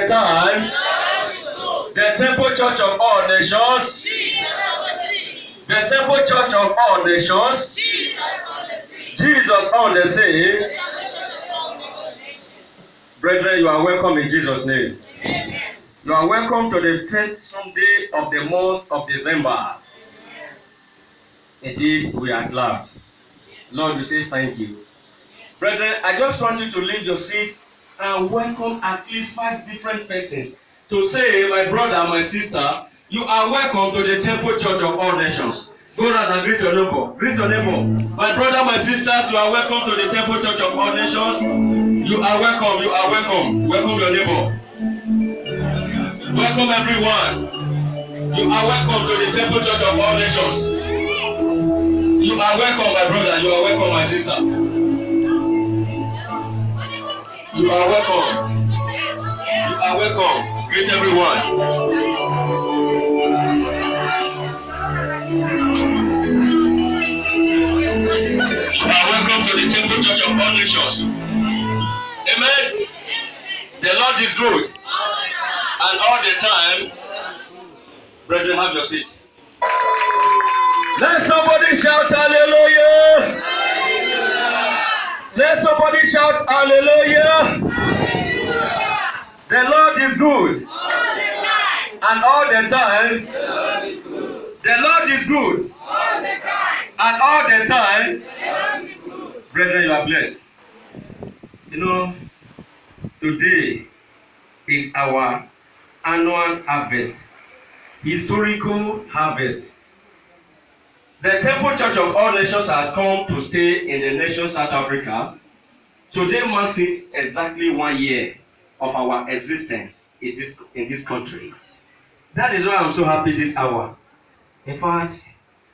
the time, the Temple Church of all nations, the Temple Church of all nations, Jesus on the scene. Brethren, you are welcome in Jesus' name. You are welcome to the first Sunday of the month of December. Indeed, we are glad. Lord, we say thank you. Brethren, I just want you to leave your seat and welcome at least 5 different persons to say, my brother, my sister, you are welcome to the Temple Church of all nations. Go around and greet your neighbor. Greet your neighbor. My brother, my sisters, you are welcome to the Temple Church of all nations. You are welcome. You are welcome. Welcome your neighbor. Welcome everyone. You are welcome to the Temple Church of all nations. You are welcome, my brother. You are welcome, my sister. You are welcome. You are welcome. Greet everyone. You are welcome to the Temple Church of all nations. Amen. The Lord is good. And all the time, brethren, have your seat. Let somebody shout hallelujah. Let somebody shout hallelujah. The Lord is good. And all the time. The Lord is good. And all the time. Brethren, you are blessed. You know, today is our annual harvest. Historical harvest. The Temple Church of all nations has come to stay in the nation South Africa. Today marks it exactly 1 year of our existence in this country. That is why I'm so happy this hour. In fact,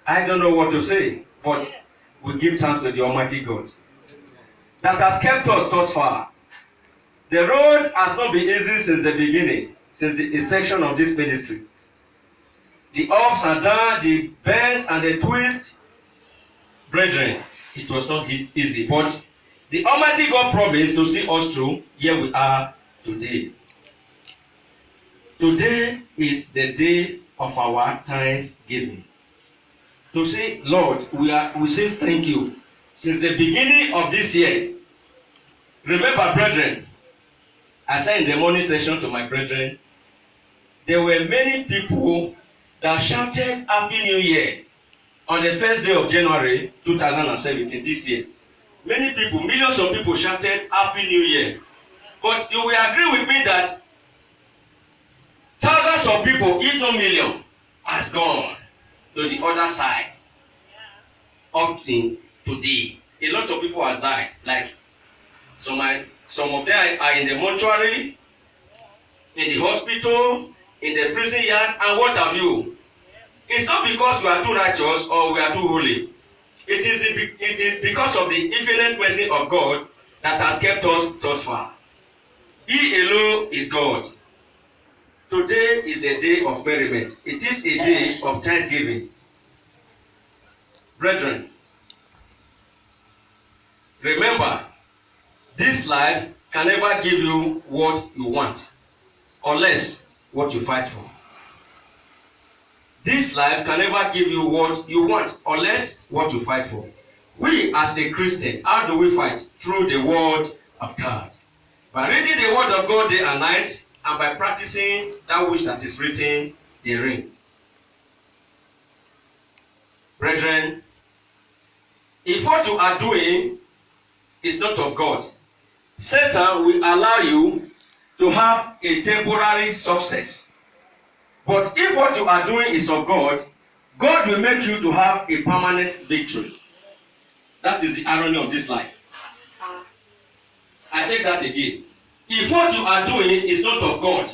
I don't know what to say, but we give thanks to the Almighty God that has kept us thus far. The road has not been easy since the beginning, since the inception of this ministry. The ups and downs, the bends and the twists, brethren, it was not easy. But the Almighty God promised to see us through. Here we are today. Today is the day of our thanksgiving. To say, Lord, we say thank you. Since the beginning of this year, remember, brethren, I said in the morning session to my brethren, there were many people that shouted Happy New Year on the first day of January 2017 this year. Many people, millions of people shouted Happy New Year. But you will agree with me that thousands of people, if not millions, has gone to the other side. Up to today, a lot of people has died. Like some of them are in the mortuary, in the hospital, in the prison yard, and what have you. It's not because we are too righteous or we are too holy. It is because of the infinite mercy of God that has kept us thus far. He alone is God. Today is the day of merriment. It is a day of thanksgiving. Brethren, remember, this life can never give you what you want, unless what you fight for. This life can never give you what you want, unless what you fight for. We as a Christian, how do we fight? Through the word of God. By reading the word of God day and night, and by practicing that which that is written therein. Brethren, if what you are doing is not of God, Satan will allow you to have a temporary success. But if what you are doing is of God, God will make you to have a permanent victory. That is the irony of this life. I take that again. If what you are doing is not of God,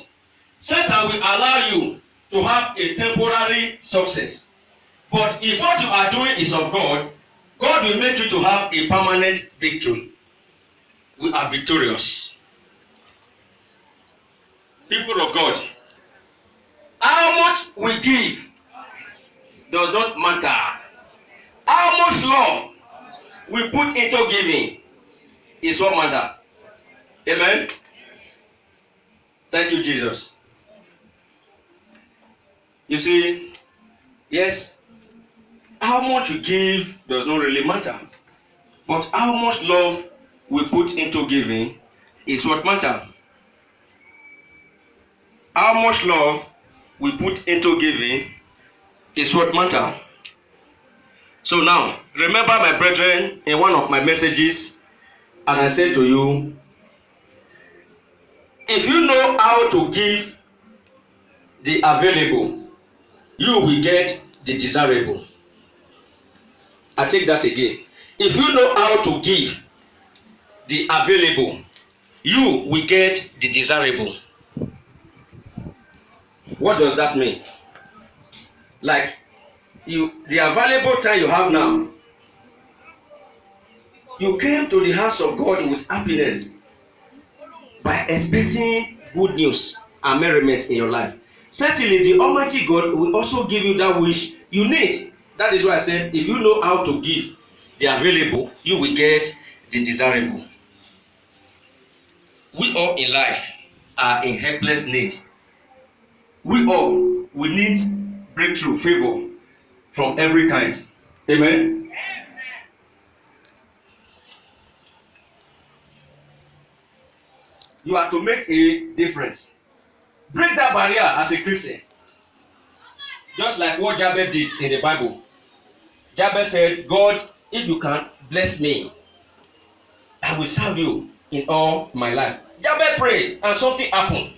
Satan will allow you to have a temporary success. But if what you are doing is of God, God will make you to have a permanent victory. We are victorious. People of God, how much we give does not matter. How much love we put into giving is what matters. Amen. Thank you, Jesus. You see, yes, how much you give does not really matter. But how much love we put into giving is what matters. How much love we put into giving is what matters. So now, remember, my brethren, in one of my messages, and I said to you, if you know how to give the available, you will get the desirable. I take that again. If you know how to give the available, you will get the desirable. What does that mean? Like, the available time you have now, you came to the house of God with happiness by expecting good news and merriment in your life. Certainly, the Almighty God will also give you that which you need. That is why I said, if you know how to give the available, you will get the desirable. We all in life are in helpless need. We all will need breakthrough, favor from every kind. Amen. You are to make a difference. Break that barrier as a Christian. Just like what Jabez did in the Bible. Jabez said, God, if you can bless me, I will serve you in all my life. Jabez prayed and something happened.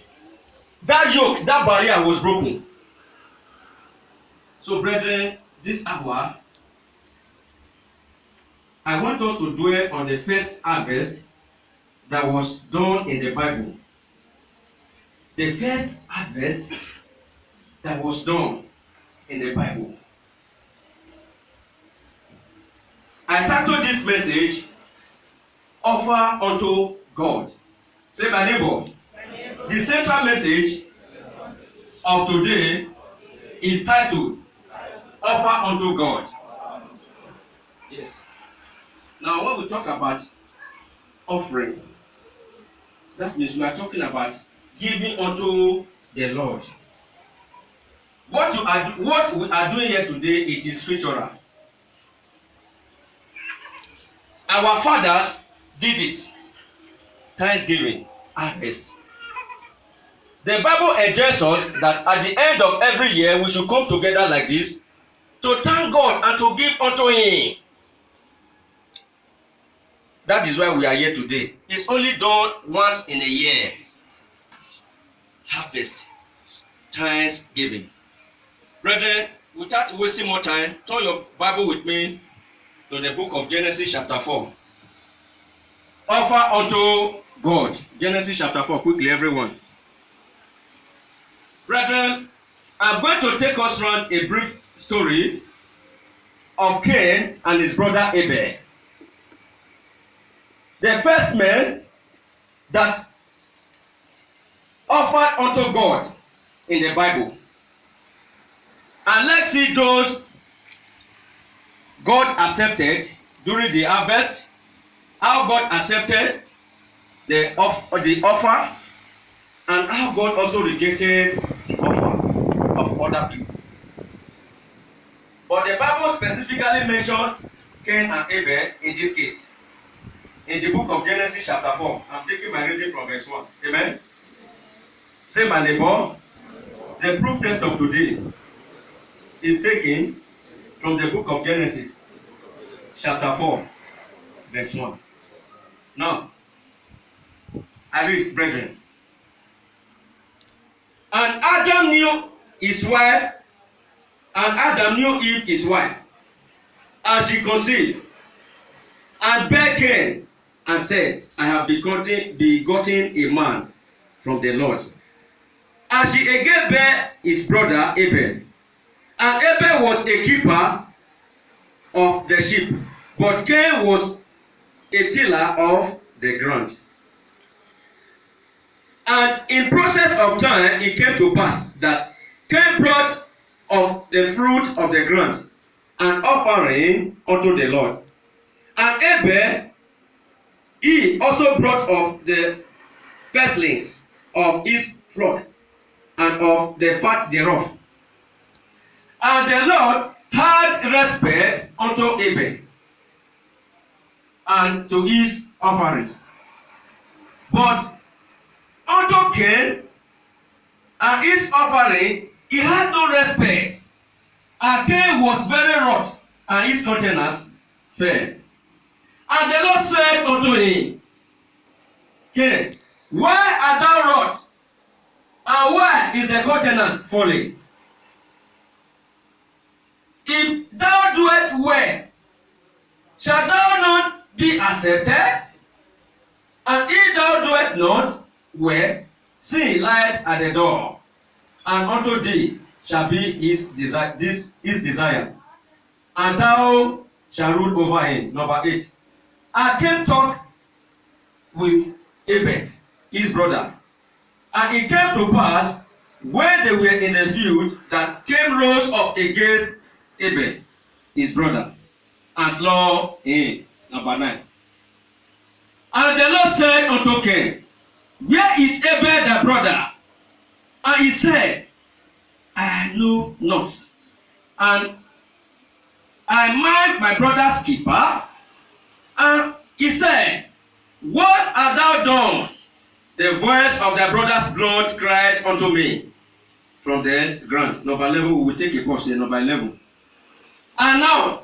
That yoke, that barrier was broken. So brethren, this hour, I want us to dwell on the first harvest that was done in the Bible. The first harvest that was done in the Bible. I titled this message, Offer unto God. Say, my neighbor, the central message of today is titled, Offer unto God. Yes. Now, when we talk about offering, that means we are talking about giving unto the Lord. What we are doing here today, it is scriptural. Our fathers did it. Thanksgiving, harvest. The Bible urges us that at the end of every year, we should come together like this to thank God and to give unto Him. That is why we are here today. It's only done once in a year. Harvest, thanksgiving. Brethren, without wasting more time, turn your Bible with me to the book of Genesis chapter 4. Offer unto God. Genesis chapter 4, quickly everyone. Brethren, I'm going to take us around a brief story of Cain and his brother Abel. The first man that offered unto God in the Bible. And let's see those God accepted during the harvest, how God accepted the offer, and how God also rejected the offer of other people. But the Bible specifically mentioned Cain and Abel in this case. In the book of Genesis chapter 4, I'm taking my reading from verse 1. Amen. Say, my neighbor, the proof text of today is taken from the book of Genesis chapter 4, verse 1. Now, I read, brethren. And Adam knew his wife, and Adam knew Eve his wife, and she conceived, and bare Cain, and said, I have begotten a man from the Lord. And she again bare his brother Abel. And Abel was a keeper of the sheep, but Cain was a tiller of the ground. And in process of time, it came to pass that Cain brought of the fruit of the ground an offering unto the Lord. And Abel, he also brought of the firstlings of his flock and of the fat thereof. And the Lord had respect unto Abel and to his offerings. But unto Cain and his offering he had no respect. And Cain was very wroth, and his countenance fell. And the Lord said unto him, Cain, why art thou wroth? And why is the countenance falling? If thou doest well, shalt thou not be accepted? And if thou doest not well, sin lieth at the door, and unto thee shall be his desire, and thou shalt rule over him. Number 8. And Cain talked with Abel, his brother. And it came to pass, when they were in the field, that Cain rose up against Abel, his brother, and slew him. Number 9. And the Lord said unto Cain, where is Abel thy brother? And he said, I know not. And I mind my brother's keeper. And he said, what hast thou done? The voice of thy brother's blood cried unto me from the ground. Number 11, we will take a pause here. Number 11. And now,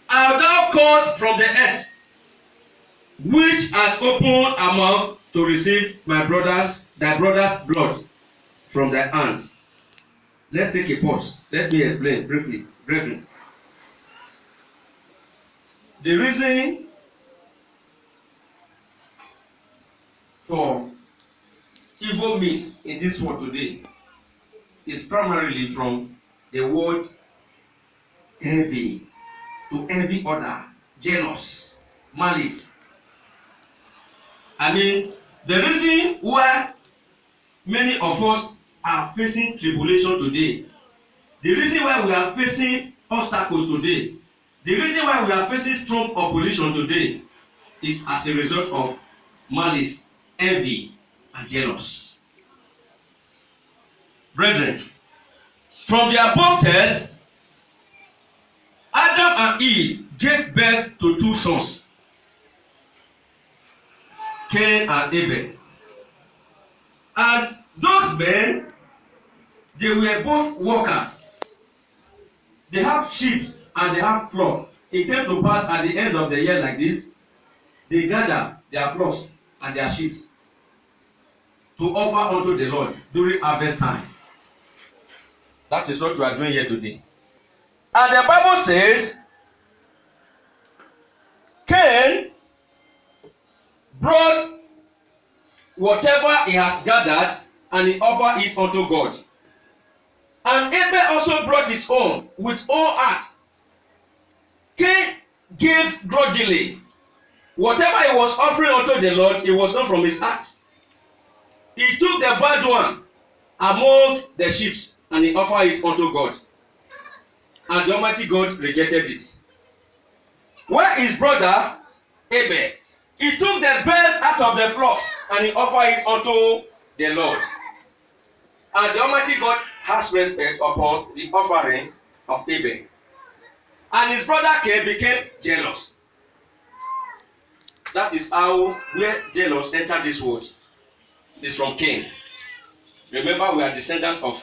art thou caused from the earth, which has opened a mouth to receive thy brother's blood from thy hand. Let's take a pause. Let me explain briefly. The reason for evil means in this world today is primarily from the word envy, to envy other, jealous, malice. I mean, the reason why many of us are facing tribulation today, the reason why we are facing obstacles today, the reason why we are facing strong opposition today is as a result of malice, envy, and jealous. Brethren, from the above text, Adam and Eve gave birth to 2 sons, Cain and Abel. And those men, they were both workers. They have sheep and they have flock. It came to pass at the end of the year like this, they gather their flocks and their sheep to offer unto the Lord during harvest time. That is what we are doing here today. And the Bible says, Cain brought whatever he has gathered and he offered it unto God. And Abel also brought his own with all heart. Cain gave grudgingly. Whatever he was offering unto the Lord, it was not from his heart. He took the bad one among the sheep and he offered it unto God. And the Almighty God rejected it. Where his brother Abel, he took the best out of the flocks and he offered it unto the Lord. And the Almighty God has respect upon the offering of Abel. And his brother Cain became jealous. That is how where jealous entered this world. It's from Cain. Remember, we are descendants of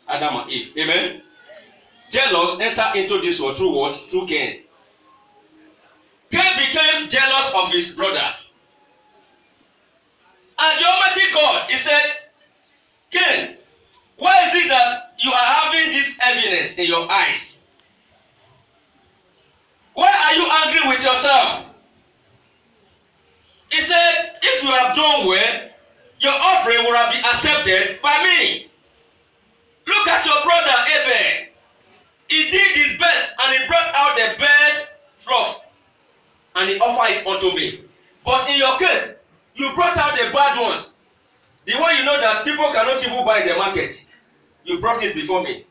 Adam and Eve. Amen. Jealous entered into this world through what? Through Cain. Cain became jealous of his brother. And the Almighty God, he said, Cain, why is it that you are having this heaviness in your eyes? Why are you angry with yourself? He said, if you have done well, your offering will have been accepted by me. Look at your brother Abel. He did his best and he brought out the best flocks and he offered it unto me. But in your case, you brought out the bad ones. The one you know that people cannot even buy in the market. You brought it before me.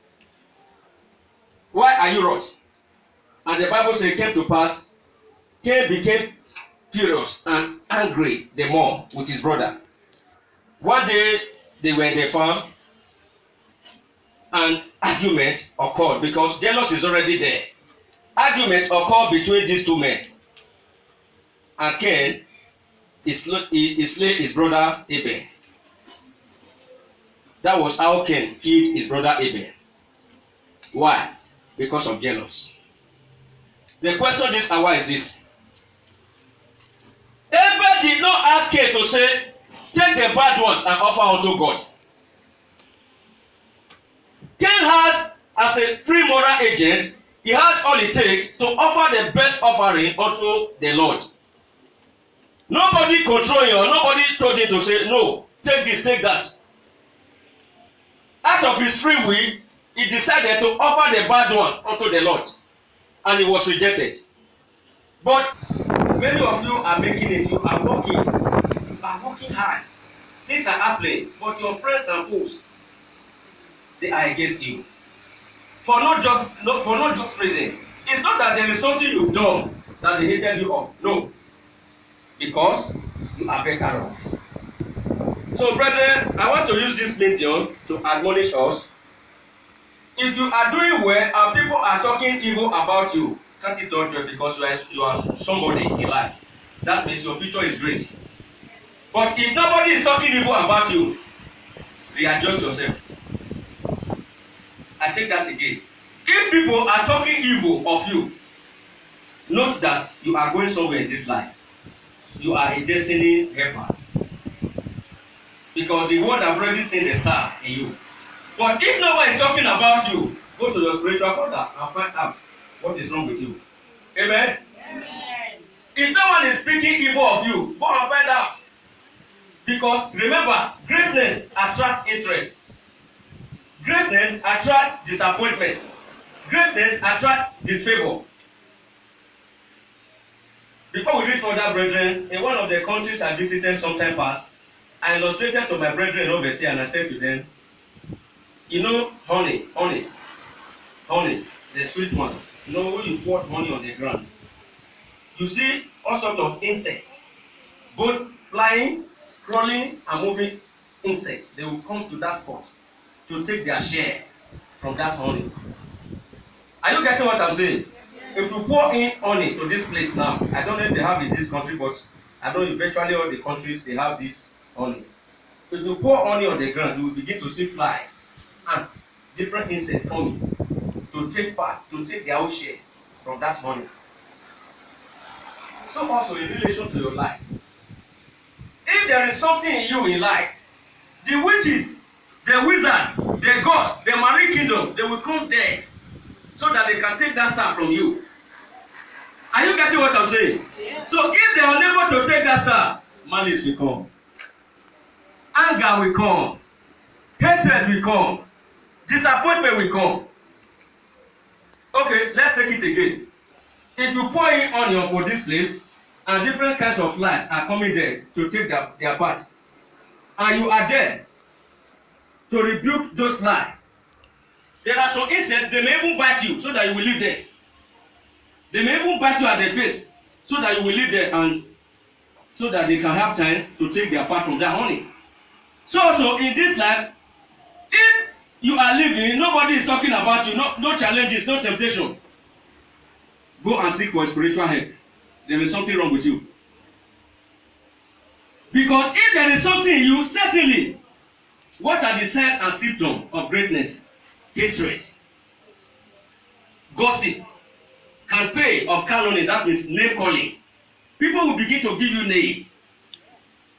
Why are you wroth? And the Bible says it came to pass, Cain became furious and angry the more with his brother. One day they were in the farm and argument occurred because jealousy is already there. Argument occurred between these two men. And Cain he slay his brother Abel. That was how Cain killed his brother Abel. Why? Because of jealousy. The question this hour is this. Abel did not ask Cain to say, take the bad ones and offer unto God. Cain has, as a free moral agent, he has all it takes to offer the best offering unto the Lord. Nobody controlled him or nobody told him to say, no, take this, take that. Out of his free will, he decided to offer the bad one unto the Lord. And he was rejected. But many of you are making it. You are working hard. Things are happening. But your friends and foes, they are against you. For not just reason. It's not that there is something you've done that they hated you of. No. Because you are better off. So, brethren, I want to use this medium to admonish us. If you are doing well and people are talking evil about you, can't it touch you because you are somebody in life? That means your future is great. But if nobody is talking evil about you, readjust yourself. I take that again. If people are talking evil of you, note that you are going somewhere in this life. You are a destiny helper. Because the world have already seen the star in you. But if no one is talking about you, go to your spiritual father and find out what is wrong with you. Amen? Amen. If no one is speaking evil of you, go and find out. Because remember, greatness attracts interest. Greatness attracts disappointment. Greatness attracts disfavor. Before we read further, brethren, in one of the countries I visited some time past, I illustrated to my brethren over here and I said to them, you know, honey, the sweet one. You know, when you pour honey on the ground, you see all sorts of insects, both flying, crawling, and moving insects. They will come to that spot to take their share from that honey. Are you getting what I'm saying? If you pour in honey to this place now, I don't know if they have in this country, but I know eventually all the countries they have this honey. If you pour honey on the ground, you will begin to see flies, ants, different insects coming to take part, to take their own share from that honey. So also in relation to your life, if there is something in you in life, the witches, the wizard, the gods, the marine kingdom, they will come there so that they can take that star from you. Are you getting what I'm saying? Yes. So if they are unable to take that star, malice will come. Anger will come. Hatred will come. Disappointment will come. Okay, let's take it again. If you pour in onion for this place, and different kinds of flies are coming there to take their part, and you are there to rebuke those flies, there are some insects, they may even bite you so that you will live there. They may even bite you at the face so that you will live there and so that they can have time to take their part from that honey. So also in this life, if you are living, nobody is talking about you, no challenges, no temptation, go and seek for spiritual help. There is something wrong with you. Because if there is something in you, certainly, what are the signs and symptoms of greatness? Hatred, gossip, campaign of calumny, that means name calling. People will begin to give you name.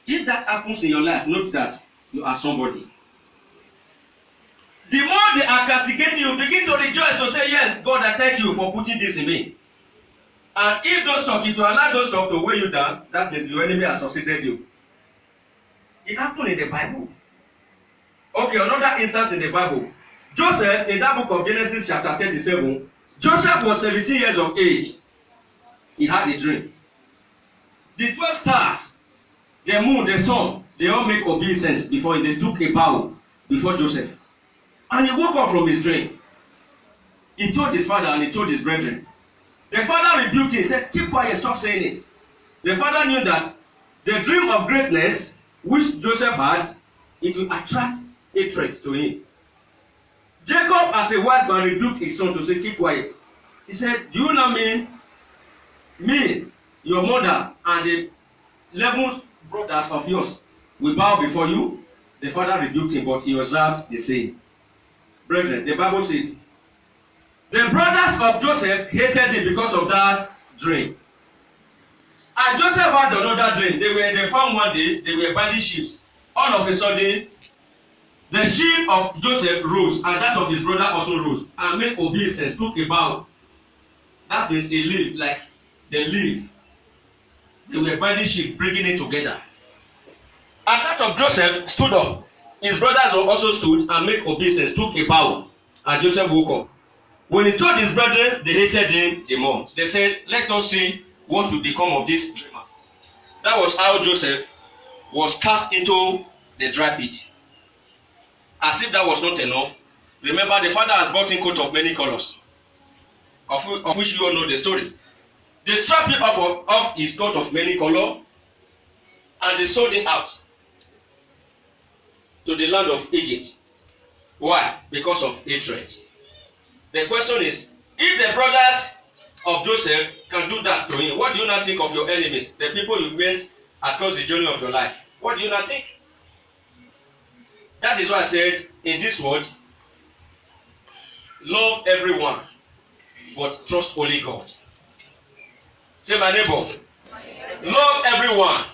If that happens in your life, note that you are somebody. The more they are castigating you, begin to rejoice to say, yes, God, I thank you for putting this in me. And if those talk, if you allow those talk to weigh you down, that means your enemy has succeeded you. It happened in the Bible. Okay, another instance in the Bible. Joseph, in that book of Genesis chapter 37, Joseph was 17 years of age. He had a dream. The 12 stars, the moon, the sun, they all make obeisance before they took a bow before Joseph. And he woke up from his dream. He told his father and he told his brethren. The father rebuked him, said, keep quiet, stop saying it. The father knew that the dream of greatness which Joseph had it will attract hatred to him. Jacob, as a wise man, rebuked his son to say, keep quiet. He said, do you now mean me, your mother, and the 11 brothers of yours will bow before you? The father rebuked him, but he observed the saying. Brethren, the Bible says, the brothers of Joseph hated him because of that dream. And Joseph had another dream. They found one day, they were binding sheep. All of a sudden, the sheep of Joseph rose, and that of his brother also rose, and made obeisance, took a bow. That means a leaf, like the leaf. They were binding sheep, bringing it together. And that of Joseph stood up. His brothers also stood and made obeisance, took a bow, and Joseph woke up. When he told his brethren, they hated him the more. They said, let us see what will become of this dreamer. That was how Joseph was cast into the dry pit. As if that was not enough, remember the father has bought him coat of many colors, of which you all know the story. They stripped him off his coat of many colors, and they sold him out to the land of Egypt. Why? Because of hatred. The question is, if the brothers of Joseph can do that to him, what do you not think of your enemies, the people you met across the journey of your life? What do you not think? That is why I said in this word, love everyone, but trust only God. Say, my neighbor, love everyone,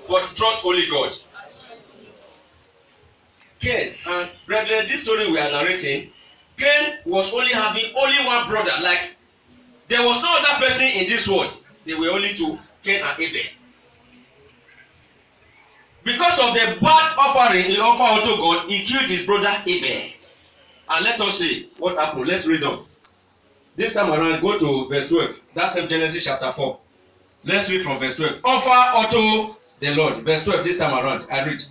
but trust only God. Cain, and brethren, this story we are narrating, Cain was having only one brother. Like, there was no other person in this world. They were only two, Cain and Abel. Because of the bad offering he offered unto God, he killed his brother Abel. And let us see what happened. Let's read on. This time around, go to verse 12. That's in Genesis chapter 4. Let's read from verse 12. Offer unto the Lord. Verse 12, this time around. I read.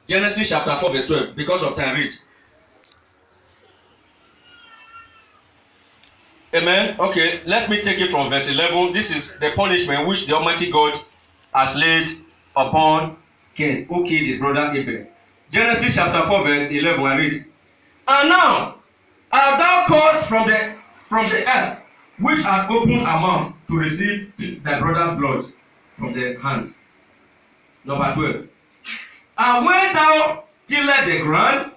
Genesis chapter 4, verse 12. Because of time, read. Amen. Okay, let me take it from verse 11. This is the punishment which the Almighty God has laid upon Cain, who killed his brother Abel. Genesis chapter 4, verse 11. I read. And now, art thou caused from the earth, which hath opened her mouth to receive thy brother's blood from the hand. Number 12. And when thou tillest the ground,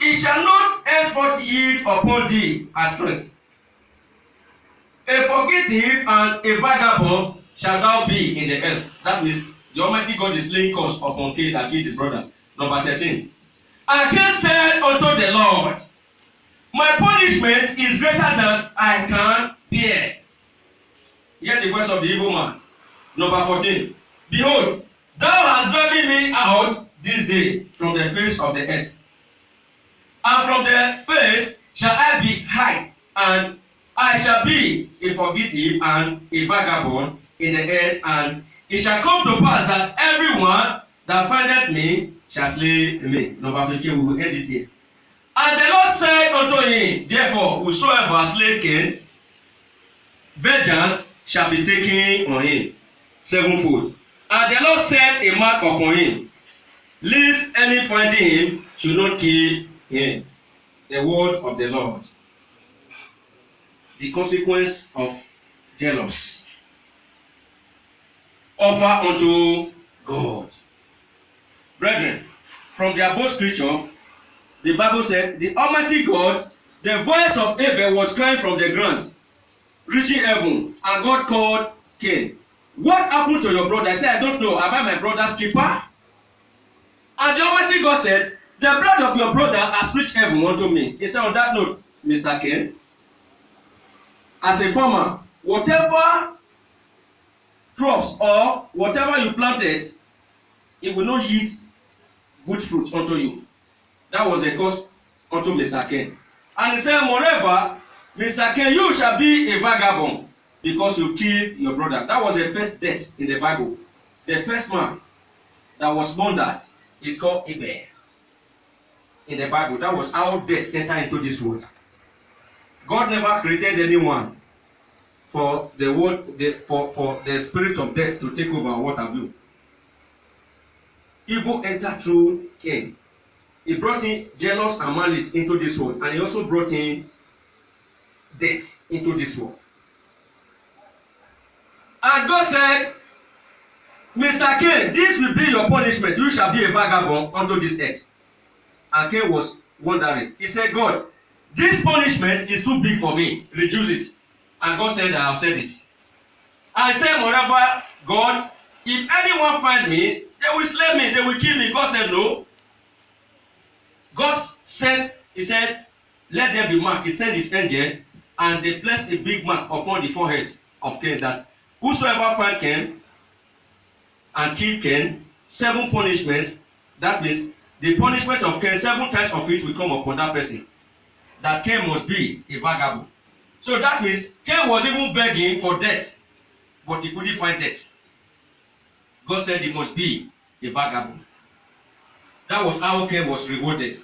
it shall not henceforth yield upon thee as strength. A fugitive and a vagabond shall thou be in the earth. That means the Almighty God is laying curse upon Cain that killed his brother. Number 13. And Cain said unto the Lord, my punishment is greater than I can bear. Hear the voice of the evil man. Number 14. Behold, thou hast driven me out this day from the face of the earth. And from the face shall I be hid, and I shall be a fugitive and a vagabond in the earth, and it shall come to pass that everyone that findeth me shall slay me. Number 15, we will end it here. And the Lord said unto him, therefore, whosoever slay Cain, vengeance shall be taken on him sevenfold. And the Lord set a mark upon him, lest any finding him should not kill him. The word of the Lord. The consequence of jealousy. Offer unto God. Brethren, from the above scripture, the Bible said, the Almighty God, the voice of Abel was crying from the ground, reaching heaven, and God called Cain. What happened to your brother? I said, I don't know. Am I my brother's keeper? And the Almighty God said, the blood of your brother has reached heaven unto me. He said, on that note, Mr. Cain, as a farmer, whatever crops or whatever you planted, it will not yield good fruit unto you. That was the cause unto Mr. Cain. And he said, moreover, Mr. Cain, you shall be a vagabond because you killed your brother. That was the first death in the Bible. The first man that was murdered is called Abel. In the Bible, that was how death entered into this world. God never created anyone for the world, for the spirit of death to take over. What have you? evil entered through Cain. He brought in jealous and malice into this world, and he also brought in death into this world. And God said, Mr. Cain, this will be your punishment. You shall be a vagabond unto this earth. And Cain was wondering. He said, God, this punishment is too big for me. Reduce it. And God said, I have said it. I said, moreover, God, if anyone find me, they will slay me, they will kill me. God said, no. God said, he said, let there be mark. He sent his angel, and they placed a big mark upon the forehead of Cain, that whosoever find Cain and kill Cain, 7 punishments, that means the punishment of Cain, 7 times of it will come upon that person. That Cain must be a vagabond. So that means Cain was even begging for death, but he couldn't find death. God said he must be a vagabond. That was how Cain was rewarded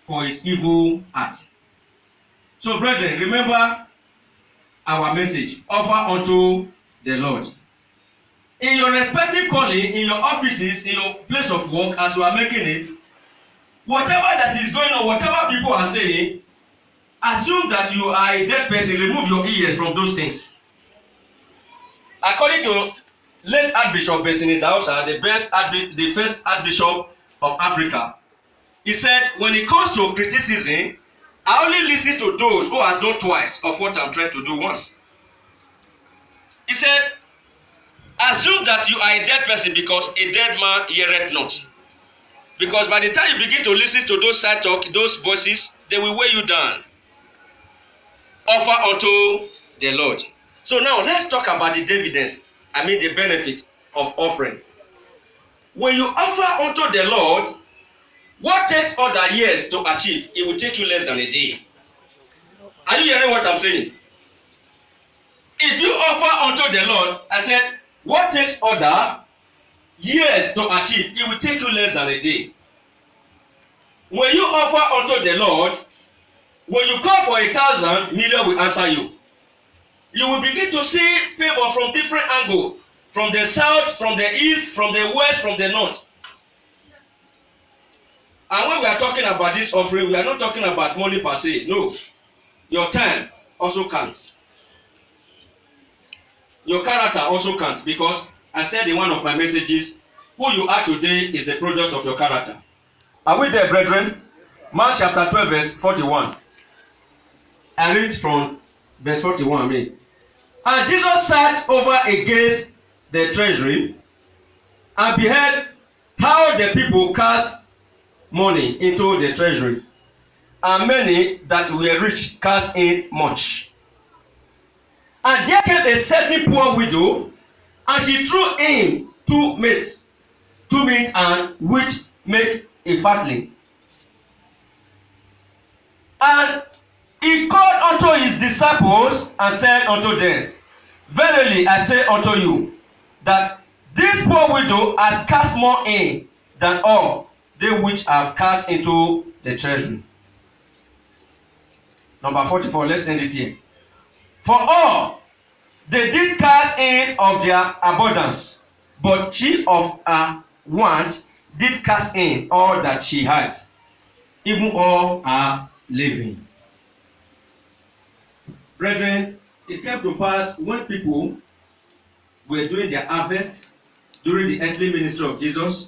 for his evil act. So, brethren, remember our message. Offer unto the Lord. In your respective calling, in your offices, in your place of work, as you are making it, whatever that is going on, whatever people are saying, assume that you are a dead person. Remove your ears from those things. According to late Archbishop Benson Idahosa, the first Archbishop of Africa, he said, when it comes to criticism, I only listen to those who has done twice of what I'm trying to do once. He said, assume that you are a dead person, because a dead man heareth not. Because by the time you begin to listen to those side talk, those voices, they will weigh you down. Offer unto the Lord. So now let's talk about the dividends. The benefits of offering. When you offer unto the Lord, what takes other years to achieve, it will take you less than a day. Are you hearing what I'm saying? If you offer unto the Lord, I said, what takes other years to achieve, it will take you less than a day. When you offer unto the Lord, when you call for 1,000, million will answer you. You will begin to see favor from different angles. From the south, from the east, from the west, from the north. And when we are talking about this offering, we are not talking about money per se. No. Your time also counts. Your character also counts, because I said in one of my messages, who you are today is the product of your character. Are we there, brethren? Mark chapter 12, verse 41. I read from verse 41. And Jesus sat over against the treasury and beheld how the people cast money into the treasury, and many that were rich cast in much. And there came a certain poor widow, and she threw in 2 meats, and which make a fatling. And he called unto his disciples and said unto them, verily I say unto you, that this poor widow has cast more in than all they which have cast into the treasury. Number 44, let's end it here. For all they did cast in of their abundance, but she of her want did cast in all that she had, even all her living. Brethren, it came to pass when people were doing their harvest during the earthly ministry of Jesus,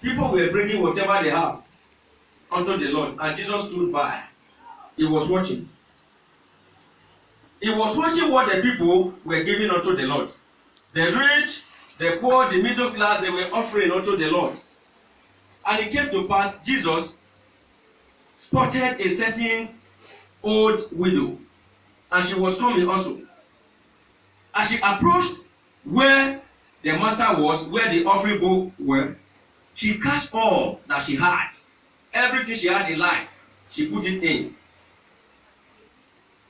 people were bringing whatever they have unto the Lord, and Jesus stood by. He was watching. He was watching what the people were giving unto the Lord. The rich, the poor, the middle class, they were offering unto the Lord. And it came to pass, Jesus spotted a certain old widow, and she was coming also. As she approached where the master was, where the offering bowl were, she cast all that she had. Everything she had in life, she put it in.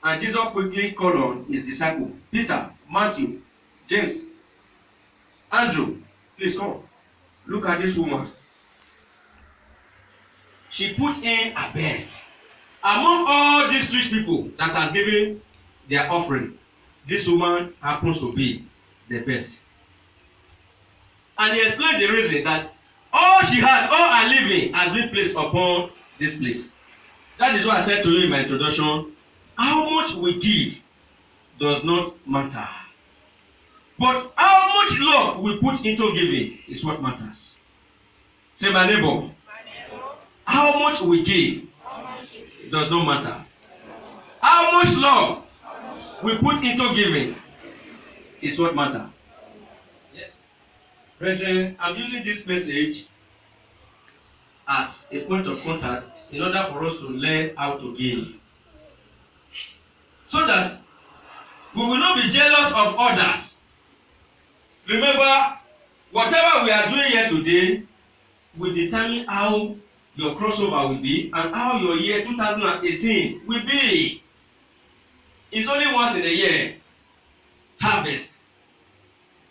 And Jesus quickly called on his disciples, Peter, Matthew, James, Andrew, please come. Look at this woman. She put in her best. Among all these rich people that has given their offering, this woman happens to be the best. And he explained the reason that all she had, all her living has been placed upon this place. That is what I said to you in my introduction. How much we give does not matter. But how much love we put into giving is what matters. Say, my neighbor, how much we give does not matter. How much love we put into giving is what matters. Yes. Brethren, I'm using this message as a point of contact in order for us to learn how to give. So that we will not be jealous of others. Remember, whatever we are doing here today will determine how your crossover will be and how your year 2018 will be. It's only once in a year, harvest.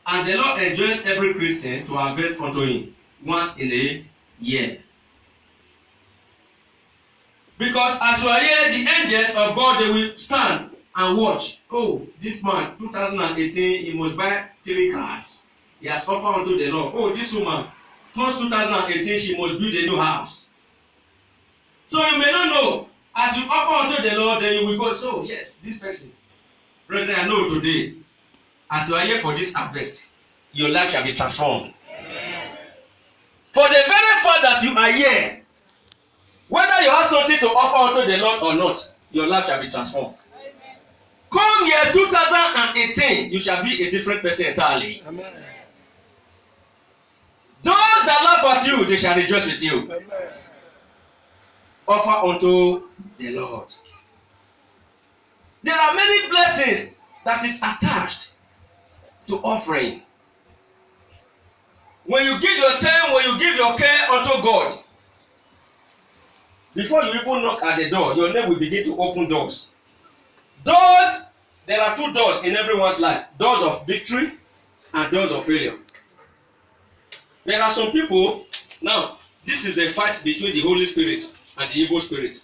And the Lord enjoins every Christian to harvest unto him once in a year. Because as you are here, the angels of God, they will stand and watch. Oh, this man, 2018, he must buy 3 cars. He has offered unto the Lord. Oh, this woman, turns 2018, she must build a new house. So you may not know. As you offer unto the Lord, then you will go, so yes, this person. Brethren, I know today, as you are here for this harvest, your life shall be transformed. Amen. For the very fact that you are here, whether you have something to offer unto the Lord or not, your life shall be transformed. Amen. Come year 2018, you shall be a different person entirely. Amen. Those that laugh at you, they shall rejoice with you. Amen. Offer unto the Lord. There are many blessings that is attached to offering. When you give your time, when you give your care unto God, before you even knock at the door, your name will begin to open doors. Doors, there are 2 doors in everyone's life. Doors of victory and doors of failure. There are some people, now, this is the fight between the Holy Spirit and the evil spirit.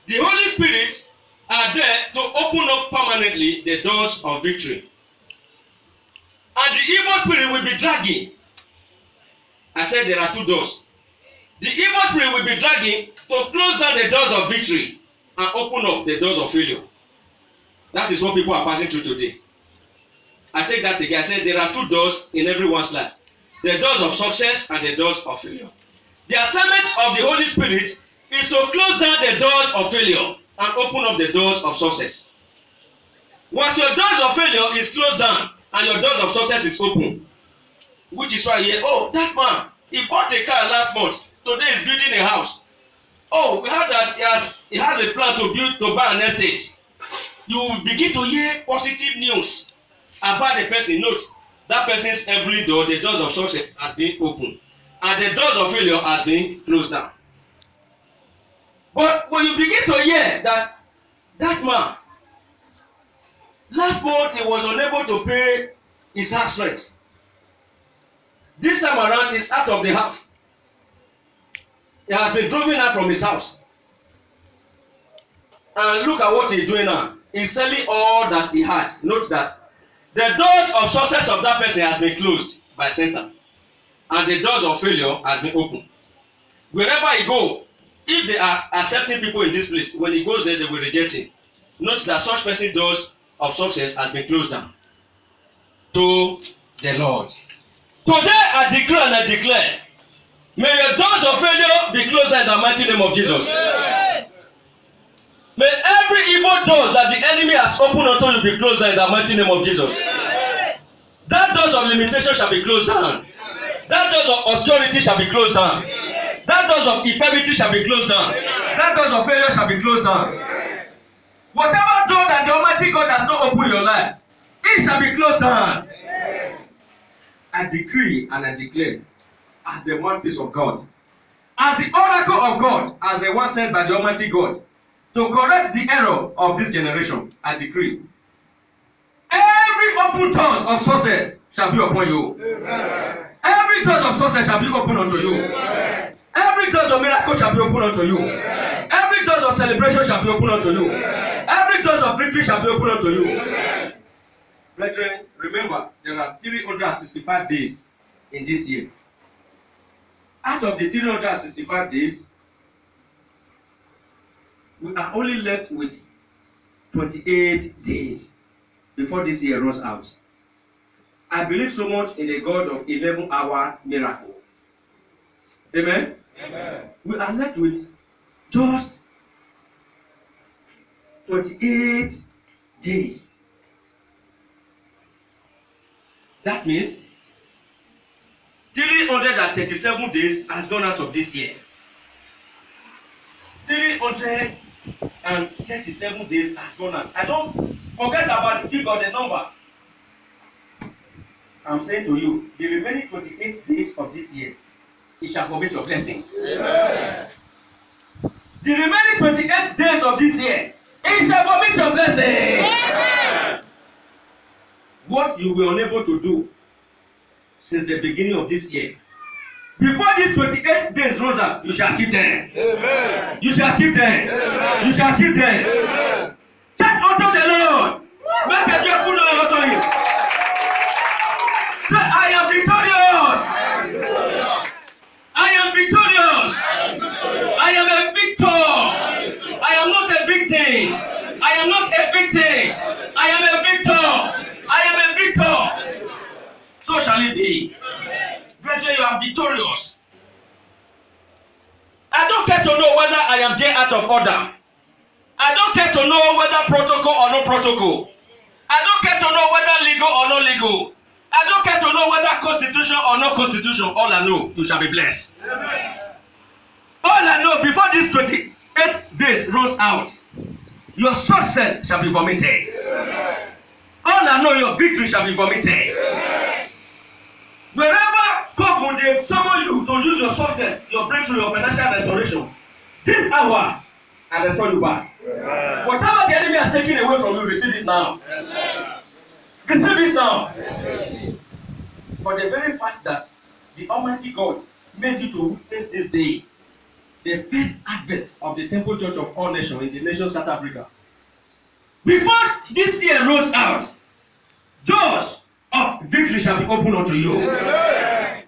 The Holy Spirit are there to open up permanently the doors of victory. And the evil spirit will be dragging. I said there are 2 doors. The evil spirit will be dragging to close down the doors of victory and open up the doors of failure. That is what people are passing through today. I take that again. I said there are 2 doors in everyone's life. The doors of success and the doors of failure. The assignment of the Holy Spirit is to close down the doors of failure and open up the doors of success. Once your doors of failure is closed down and your doors of success is open, which is why here, oh, that man, he bought a car last month. Today he's building a house. Oh, we heard that he has a plan to buy an estate. You will begin to hear positive news about the person. Note, that person's every door, the doors of success has been opened. And the doors of failure has been closed down. But when you begin to hear that man, last month he was unable to pay his house rent. This time around he's out of the house. He has been driven out from his house. And look at what he's doing now. He's selling all that he had. Note that the doors of success of that person has been closed by Satan. And the doors of failure has been opened. Wherever he go, if they are accepting people in this place, when he goes there, they will reject him. Note that such person's doors of success has been closed down. To the Lord. Today I declare and I declare, may your doors of failure be closed in the mighty name of Jesus. Amen. May every evil doors that the enemy has opened unto you be closed in the mighty name of Jesus. Amen. That doors of limitation shall be closed down. Amen. That doors of obscurity shall be closed down. Amen. That doors of infirmity shall be closed down. Amen. That doors of failure shall be closed down. Amen. Whatever door that the Almighty God has not opened in your life, it shall be closed down. Amen. I decree and I declare, as the mouthpiece of God, as the oracle of God, as the one sent by the Almighty God, to correct the error of this generation, I decree, every open doors of success shall be upon you. Amen. Every doors of success shall be open unto you. Amen. Every doors of miracle shall be open unto you. Amen. Every doors of celebration shall be open unto you. Amen. Every doors of victory shall be open unto you. Amen. Brethren, remember, there are 365 days in this year. Out of the 365 days, we are only left with 28 days before this year runs out. I believe so much in the God of 11-hour miracle. Amen? Amen. We are left with just 28 days. That means 337 days has gone out of this year. 337 days has gone out. I don't forget about the figure, the number. I'm saying to you, the remaining 28 days of this year, it shall vomit your blessing. Amen. The remaining 28 days of this year, it shall vomit your blessing. Amen. What you were unable to do since the beginning of this year, before these 28 days runs out, you shall achieve them. Amen. You shall achieve them. Amen. You shall achieve them. Amen. Take unto the Lord. Make a joyful noise unto him. Say, I am victorious. I am victorious. I am a victor. I am not a victim. I am not a victim. I am a victor. I am a victor. So shall it be. Brethren, you are victorious. I don't care to know whether I am there out of order. I don't care to know whether protocol or no protocol. I don't care to know whether legal or no legal. I don't care to know whether constitution or no constitution. All I know, you shall be blessed. Amen. All I know, before this 28 days runs out, your success shall be vomited. Amen. All I know, your victory shall be vomited. Amen. Wherever God will summon you to use your success, your breakthrough, your financial restoration, this hour, I restore you back. Amen. Whatever the enemy has taken away from you, receive it now. Amen. Receive it now. For the very fact that the Almighty God made you to witness this day, the first harvest of the Temple Church of all nations in the nation of South Africa. Before this year rolls out, doors of victory shall be opened unto you. Amen.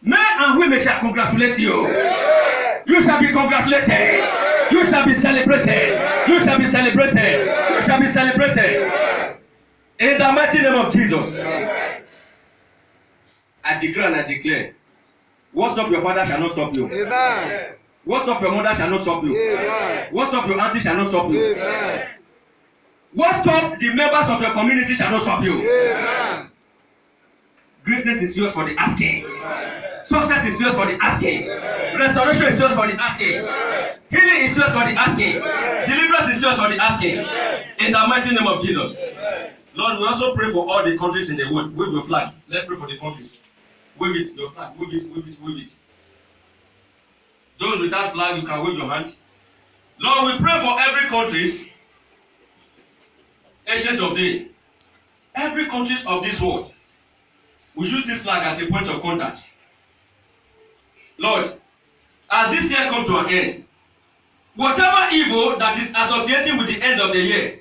Men and women shall congratulate you. Amen. You shall be congratulated. Amen. You shall be celebrated. Amen. You shall be celebrated. Amen. You shall be celebrated. Amen. In the mighty name of Jesus. Amen. I declare and I declare, what stop your father shall not stop you. Amen. What stop your mother shall not stop you. Amen. What stop your auntie shall not stop you. Amen. What stop the members of your community shall not stop you. Amen. Greatness is yours for the asking. Amen. Success is yours for the asking. Amen. Restoration is yours for the asking. Amen. Healing is yours for the asking. Amen. Deliverance is yours for the asking. Amen. In the mighty name of Jesus. Amen. Lord, we also pray for all the countries in the world. Wave your flag. Let's pray for the countries. Wave it, your flag. Wave it, wave it, wave it. Those without flag, you can wave your hand. Lord, we pray for every countries. Ancient of day. Every countries of this world. We use this flag as a point of contact. Lord, as this year comes to an end, whatever evil that is associated with the end of the year,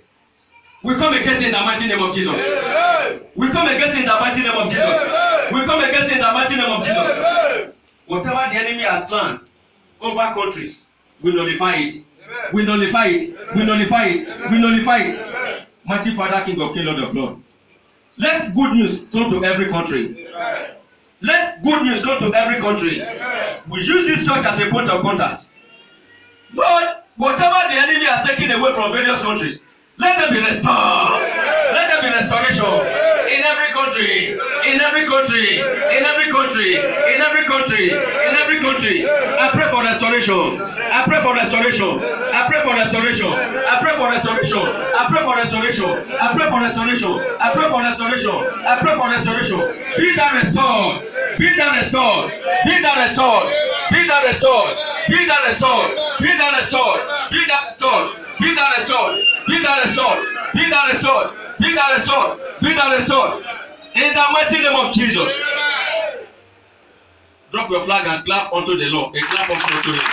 we come against it in the mighty name of Jesus. Amen. We come against it in the mighty name of Jesus. Amen. We come against it in the mighty name of Jesus. Amen. Whatever the enemy has planned over countries, we nullify it. Amen. We nullify it. Amen. We nullify it. Amen. We nullify it. Amen. Mighty Father, King of Kings, Lord of Lords. Let good news come to every country. Amen. Let good news come to every country. Amen. We use this church as a point of contact. Lord, whatever the enemy has taken away from various countries, let them be restored. Amen. Let there be restoration. Amen. In every country. In every country. In every country. In every country. In every country. I pray for restoration. I pray for restoration. I pray for restoration. I pray for restoration. I pray for restoration. I pray for restoration. I pray for restoration. I pray for restoration. Be thou restored. Be thou restored. Be thou restored. Be thou restored. Be thou restored. Be thou restored. Be thou restored. Be thou restored. Be thou restored. Be thou restored. Be thou restored. Be thou restored. In the mighty name of Jesus. Drop your flag and clap unto the Lord. A clap unto the Lord.